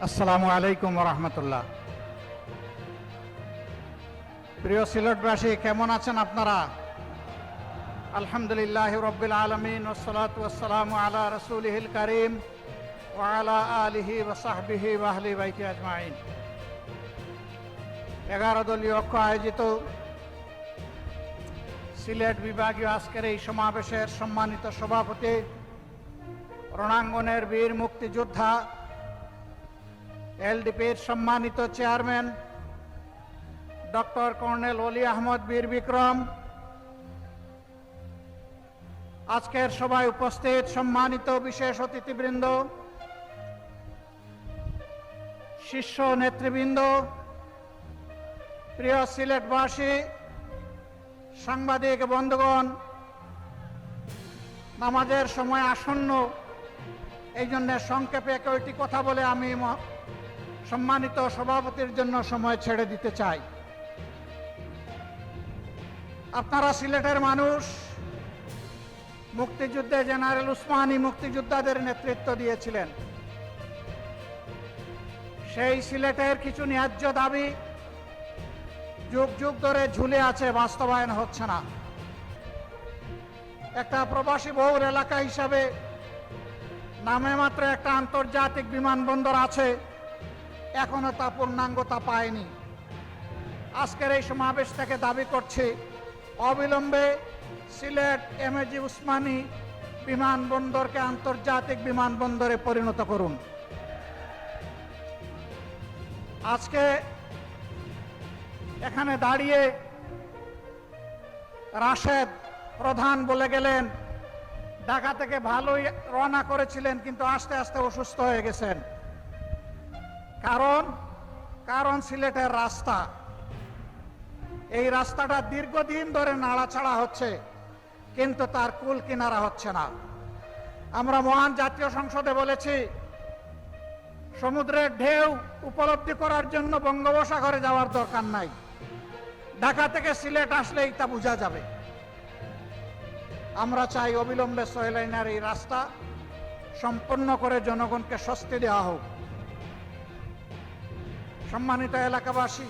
আসসালামু আলাইকুম রহমতুল্লাহ। প্রিয় সিলেটবাসী, কেমন আছেন আপনারা? আলহামদুলিল্লাহ রব্বিল আলামিন ওয়াসসালাতু ওয়াসসালামু আলা রাসূলিহিল কারীম ওয়া আলা আলিহি ওয়া সাহবিহি ওয়া আহলি বাইতি আজমাইন। 11 দলীয় ঐক্য আয়োজিত সিলেট বিভাগীয় আজকের এই সমাবেশের সম্মানিত সভাপতি, রণাঙ্গনের বীর মুক্তিযোদ্ধা, এলডিপির সম্মানিত চেয়ারম্যান ডক্টর কর্নেল অলি আহমদ বীর বিক্রম, আজকের সভায় উপস্থিত সম্মানিত বিশেষ অতিথিবৃন্দ, শীর্ষ নেতৃবৃন্দ, প্রিয় সিলেটবাসী, সাংবাদিক বন্ধুগণ, নামাজের সময় আসন্ন, এই জন্য সংক্ষেপে কয়েকটি কথা বলে আমি সম্মানিত সভাপতির জন্য সময় ছেড়ে দিতে চাই। আপনারা সিলেটের মানুষ, মুক্তিযুদ্ধে জেনারেল উসমানী মুক্তিযোদ্ধাদের নেতৃত্ব দিয়েছিলেন। সেই সিলেটের কিছু ন্যায্য দাবি যুগ যুগ ধরে ঝুলে আছে, বাস্তবায়ন হচ্ছে না। একটা প্রবাসী বহুল এলাকা হিসাবে নামে মাত্র একটা আন্তর্জাতিক বিমানবন্দর আছে, এখনো তা পূর্ণাঙ্গতা পায়নি। আজকের এই সমাবেশ থেকে দাবি করছি, অবিলম্বে সিলেট এমএজি উসমানী বিমানবন্দরকে আন্তর্জাতিক বিমানবন্দরে পরিণত করুন। আজকে এখানে দাঁড়িয়ে রাশেদ প্রধান বলে গেলেন ঢাকা থেকে ভালোই রওনা করেছিলেন, কিন্তু আস্তে আস্তে অসুস্থ হয়ে গেছেন। কারণ সিলেটের রাস্তা, এই রাস্তাটা দীর্ঘদিন ধরে নাড়াচাড়া হচ্ছে, কিন্তু তার কুল কিনারা হচ্ছে না। আমরা মহান জাতীয় সংসদে বলেছি, সমুদ্রের ঢেউ উপলব্ধি করার জন্য বঙ্গোপসাগরে যাওয়ার দরকার নাই, ঢাকা থেকে সিলেট আসলেই তা বোঝা যাবে। আমরা চাই অবিলম্বে 6 লাইনের এই রাস্তা সম্পন্ন করে জনগণকে স্বস্তি দেওয়া হোক। সম্মানিত এলাকাবাসী,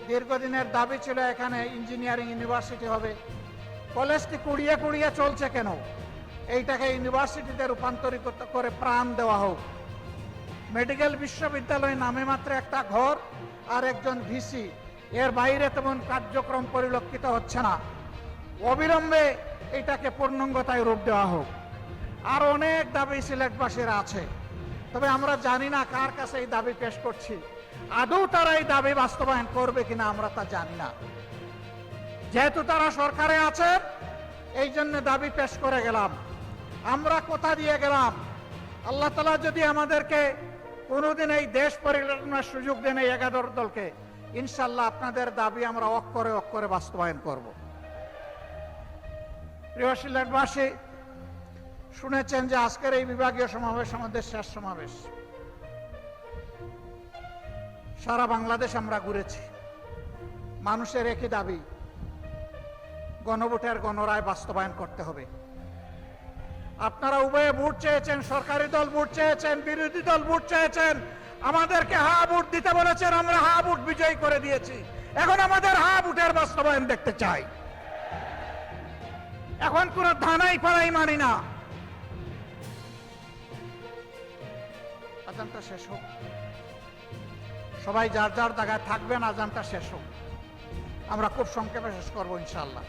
দীর্ঘদিনের দাবি ছিল এখানে ইঞ্জিনিয়ারিং ইউনিভার্সিটি হবে। কলেজটি কুড়িয়ে কুড়িয়ে চলছে কেন? এইটাকে ইউনিভার্সিটিতে রূপান্তরিত করে প্রাণ দেওয়া হোক। মেডিকেল বিশ্ববিদ্যালয় নামে মাত্র একটা ঘর আর একজন ভিসি, এর বাইরে তেমন কার্যক্রম পরিলক্ষিত হচ্ছে না। অবিলম্বে এটাকে পূর্ণাঙ্গতায় রূপ দেওয়া হোক। আর অনেক দাবি সিলেটবাসীর আছে, তবে আমরা জানি না কার কাছে এই দাবি পেশ করছি। আদৌ তারা এই দাবি বাস্তবায়ন করবে কিনা আমরা তা জানি না। যেহেতু তারা সরকারে আছে, এই জন্য দাবি পেশ করে গেলাম। আমরা কথা দিয়ে গেলাম, আল্লাহ তাআলা যদি আমাদেরকে কোনোদিন এই দেশ পরিচালনার সুযোগ দেন, এই 11 দলকে, ইনশাল্লাহ আপনাদের দাবি আমরা অক্ষরে অক্ষরে বাস্তবায়ন করব। প্রিয় সিলেটবাসী, শুনেছেন যে আজকের এই বিভাগীয় সমাবেশ আমাদের শেষ সমাবেশ। সারা বাংলাদেশ আমরা ঘুরেছি, মানুষের একই দাবি, গণভোটের গণরায় বাস্তবায়ন করতে হবে। আপনারা উভয়ে ভোট চেয়েছেন, সরকারি দল ভোট চেয়েছেন, বিরোধী দল ভোট চেয়েছেন, আমাদেরকে হা ভোট দিতে বলেছেন, আমরা হা ভোট বিজয়ী করে দিয়েছি। এখন আমাদের হা ভোটের বাস্তবায়ন দেখতে চাই। এখন কোন ধানাই পাড়াই মানি না। আজানটা শেষ হোক, সবাই যার যার জায়গায় থাকবেন, আজানটা শেষ হোক, আমরা খুব সংক্ষেপে শেষ করবো ইনশাআল্লাহ।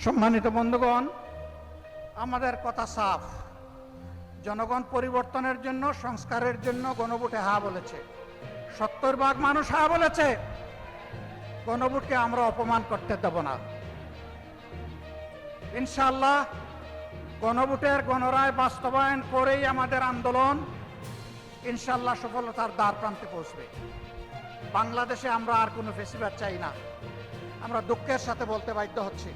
সম্মানিত বন্ধুগণ, আমাদের কথা সাফ, জনগণ পরিবর্তনের জন্য, সংস্কারের জন্য গণভোটে হা বলেছে। 70% মানুষ হা বলেছে। গণভোটকে আমরা অপমান করতে দেব না। ইনশাআল্লাহ গণভোটের গণরায় বাস্তবায়ন করেই আমাদের আন্দোলন ইনশাআল্লাহ সফলতার দ্বার প্রান্তে পৌঁছবে। বাংলাদেশে আমরা আর কোনো ফেসিবাদ চাই না। আমরা দুঃখের সাথে বলতে বাধ্য হচ্ছি,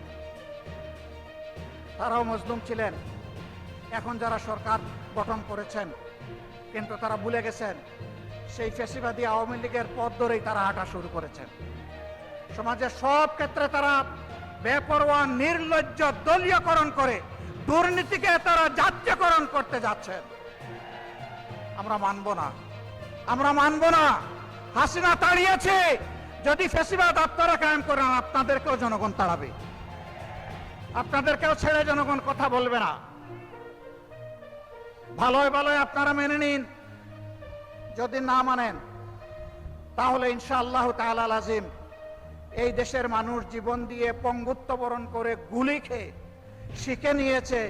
তারাও মজলুম ছিলেন। এখন যারা সরকার গঠন করেছেন, কিন্তু তারা ভুলে গেছেন সেই ফেসিবাদী আওয়ামী লীগের পথ ধরেই তারা হাঁটা শুরু করেছেন। সমাজের সব ক্ষেত্রে তারা বেপরোয়া নির্লজ্জ দলীয়করণ করে দুর্নীতিকে তারা জাতীয়করণ করতে যাচ্ছেন। আমরা মানব না, আমরা মানব না। হাসিনা তাড়িয়েছে, যদি ফেসিবাদ আপনারা কায়েম করেন আপনাদেরকেও জনগণ তাড়াবে, আপনাদেরকেও ছেড়ে জনগণ কথা বলবে না। ভালোই ভালোই আপনারা মেনে নিন। যদি না মানেন তাহলে ইনশাআল্লাহ তাআলা লাজিম এই দেশের মানুষ জীবন দিয়ে পঙ্গুত্ব বরণ করে গুলি খেয়ে শিখে নিয়েছে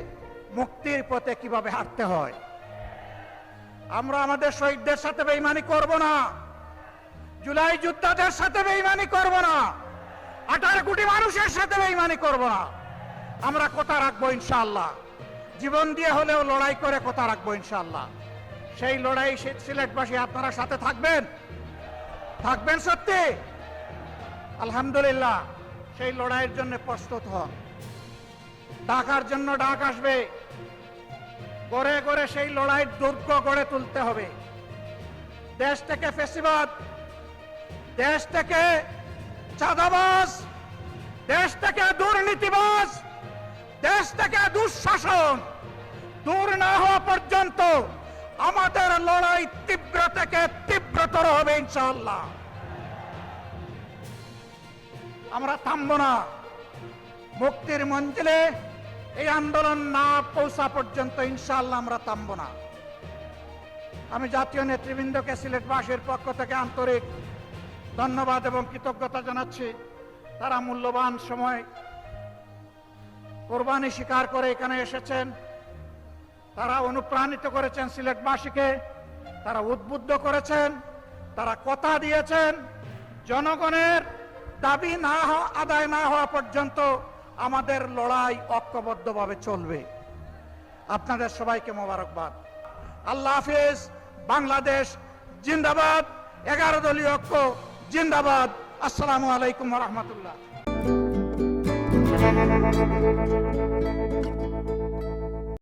মুক্তির পথে কিভাবে হাঁটতে হয়। আমরা আমাদের শহীদদের সাথে বেঈমানি করব না, জুলাই যোদ্ধাদের সাথে বেঈমানি করব না, 18 কোটি মানুষের সাথে বেঈমানি করব না। আমরা কথা রাখবো ইনশাআল্লাহ, জীবন দিয়ে হলেও লড়াই করে কথা রাখবো ইনশাআল্লাহ। সেই লড়াই সিলেটবাসী আপনারা সাথে থাকবেন, থাকবেন সত্যি? আলহামদুলিল্লাহ, সেই লড়াইয়ের জন্য প্রস্তুত হন। ডাকার জন্য ডাক আসবে, গড়ে গড়ে সেই লড়াইয়ের দুর্গ গড়ে তুলতে হবে। দেশ থেকে ফেসিবাদ, দেশ থেকে চাঁদাবাজ, দেশ থেকে দুর্নীতিবাজ, দেশ থেকে দুঃশাসন দূর না হওয়া পর্যন্ত আমাদের লড়াই তীব্র থেকে তীব্রতর হবে ইনশাআল্লাহ। আমরা থামব না। মুক্তির মঞ্জিলে এই আন্দোলন না পৌঁছা পর্যন্ত ইনশাআল্লাহ আমরা থামব না। আমি জাতীয় নেতৃবৃন্দকে সিলেটবাসীর পক্ষ থেকে আন্তরিক ধন্যবাদ এবং কৃতজ্ঞতা জানাচ্ছি। তারা মূল্যবান সময় কোরবানি স্বীকার করে এখানে এসেছেন। তারা অনুপ্রাণিত করেছেন সিলেটবাসীকে, তারা উদ্বুদ্ধ করেছেন, তারা কথা দিয়েছেন জনগণের দাবি না আদায় না হওয়া পর্যন্ত আমাদের লড়াই ঐক্যবদ্ধভাবে চলবে। আপনাদের সবাইকে মোবারকবাদ। আল্লাহ হাফেজ। বাংলাদেশ জিন্দাবাদ। 11 দলীয় ঐক্য জিন্দাবাদ। আসসালামু আলাইকুম ওয়া রাহমাতুল্লাহ।